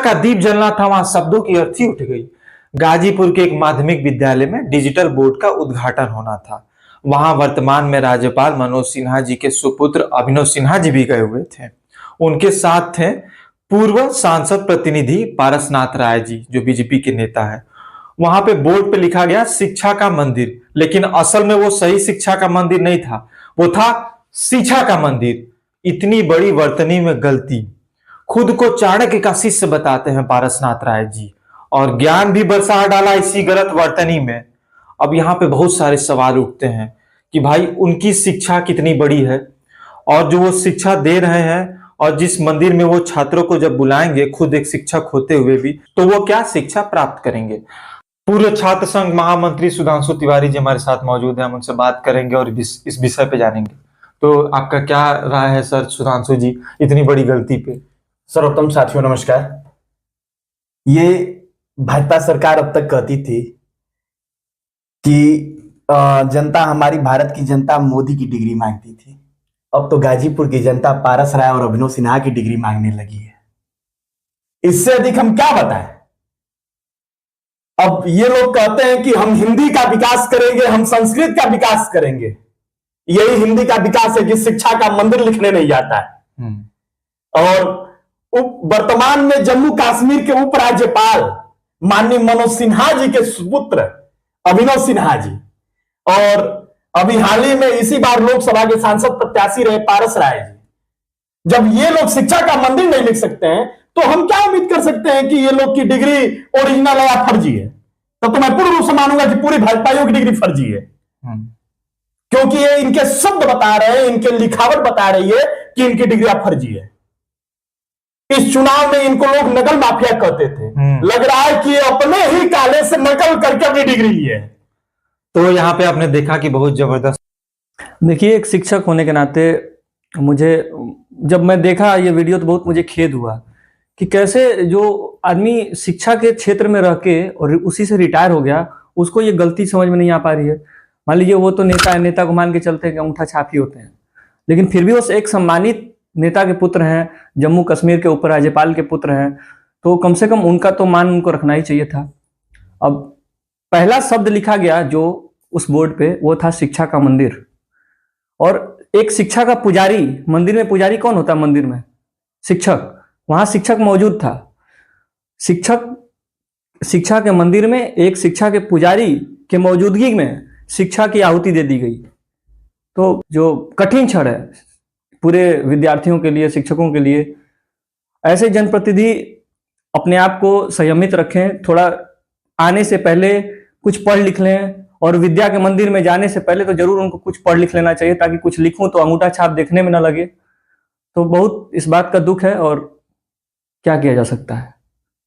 का दीप जलना था, वहां शब्दों की अर्थी उठ गई। गाजीपुर के एक माध्यमिक विद्यालय में डिजिटल बोर्ड का उद्घाटन होना था। वहां वर्तमान में राज्यपाल मनोज सिन्हा जी के सुपुत्र अभिनव सिन्हा जी भी गए हुए थे। उनके साथ थे पूर्व सांसद प्रतिनिधि पारसनाथ राय जी, जो बीजेपी के नेता है। वहां पे बोर्ड पे लिखा गया शिक्षा का मंदिर, लेकिन असल में वो सही शिक्षा का मंदिर नहीं था, वो था शिक्षा का मंदिर। इतनी बड़ी वर्तनी में गलती। खुद को चाणक्य का शिष्य बताते हैं पारसनाथ राय जी, और ज्ञान भी बरसा डाला इसी गलत वर्तनी में। अब यहाँ पे बहुत सारे सवाल उठते हैं कि भाई उनकी शिक्षा कितनी बड़ी है, और जो वो शिक्षा दे रहे हैं और जिस मंदिर में वो छात्रों को जब बुलाएंगे खुद एक शिक्षक होते हुए भी, तो वो क्या शिक्षा प्राप्त करेंगे। पूर्व छात्र संघ महामंत्री सुधांशु तिवारी जी हमारे साथ मौजूद हैं, हम उनसे बात करेंगे और इस विषय पे जानेंगे। तो आपका क्या राय है सर सुधांशु जी इतनी बड़ी गलती पे? सर्वोत्तम साथियों नमस्कार। ये भाजपा सरकार अब तक कहती थी कि जनता, हमारी भारत की जनता मोदी की डिग्री मांगती थी। अब तो गाजीपुर की जनता पारस राय और अभिनव सिन्हा की डिग्री मांगने लगी है। इससे अधिक हम क्या बताएं। अब ये लोग कहते हैं कि हम हिंदी का विकास करेंगे, हम संस्कृत का विकास करेंगे। यही हिंदी का विकास है कि शिक्षा का मंदिर लिखने नहीं जाता है। और वर्तमान में जम्मू कश्मीर के उपराज्यपाल माननीय मनोज सिन्हा जी के सुपुत्र अभिनव सिन्हा जी, और अभी हाल ही में इसी बार लोकसभा के सांसद प्रत्याशी रहे पारस राय जी, जब ये लोग शिक्षा का मंदिर नहीं लिख सकते हैं तो हम क्या उम्मीद कर सकते हैं कि ये लोग की डिग्री ओरिजिनल है या फर्जी है। तब तो मैं पूर्ण रूप से मानूंगा कि पूरी भाजपाइयों की डिग्री फर्जी है, क्योंकि ये इनके शब्द बता रहे हैं, इनके लिखावट बता रही है कि इनकी डिग्री फर्जी है। इस चुनाव में इनको लोग नकल माफिया कहते थे, लग रहा है कि अपने ही काले से नकल करके अपनी डिग्री ली है। तो यहाँ पे आपने देखा कि बहुत जबरदस्त। देखिए, एक शिक्षक होने के नाते मुझे, जब मैं देखा ये वीडियो तो बहुत मुझे खेद हुआ कि कैसे जो आदमी शिक्षा के क्षेत्र में रह के और उसी से रिटायर हो गया, उसको ये गलती समझ में नहीं आ पा रही है। मान लीजिए वो तो नेता है, नेता को मान के चलते हैं कि अंगूठा छाप ही होते हैं, लेकिन फिर भी वो एक सम्मानित नेता के पुत्र हैं, जम्मू कश्मीर के उपराज्यपाल के पुत्र हैं, तो कम से कम उनका तो मान उनको रखना ही चाहिए था। अब पहला शब्द लिखा गया जो उस बोर्ड पे, वो था शिक्षा का मंदिर। और एक शिक्षा का पुजारी, मंदिर में पुजारी कौन होता है? मंदिर में शिक्षक। वहां शिक्षक मौजूद था। शिक्षा के मंदिर में एक शिक्षा के पुजारी के मौजूदगी में शिक्षा की आहुति दे दी गई। तो जो कठिन क्षण है पूरे विद्यार्थियों के लिए, शिक्षकों के लिए, ऐसे जनप्रतिनिधि अपने आप को संयमित रखें, थोड़ा आने से पहले कुछ पढ़ लिख लें, और विद्या के मंदिर में जाने से पहले तो जरूर उनको कुछ पढ़ लिख लेना चाहिए, ताकि कुछ लिखूं तो अंगूठा छाप देखने में ना लगे। तो बहुत इस बात का दुख है, और क्या किया जा सकता है।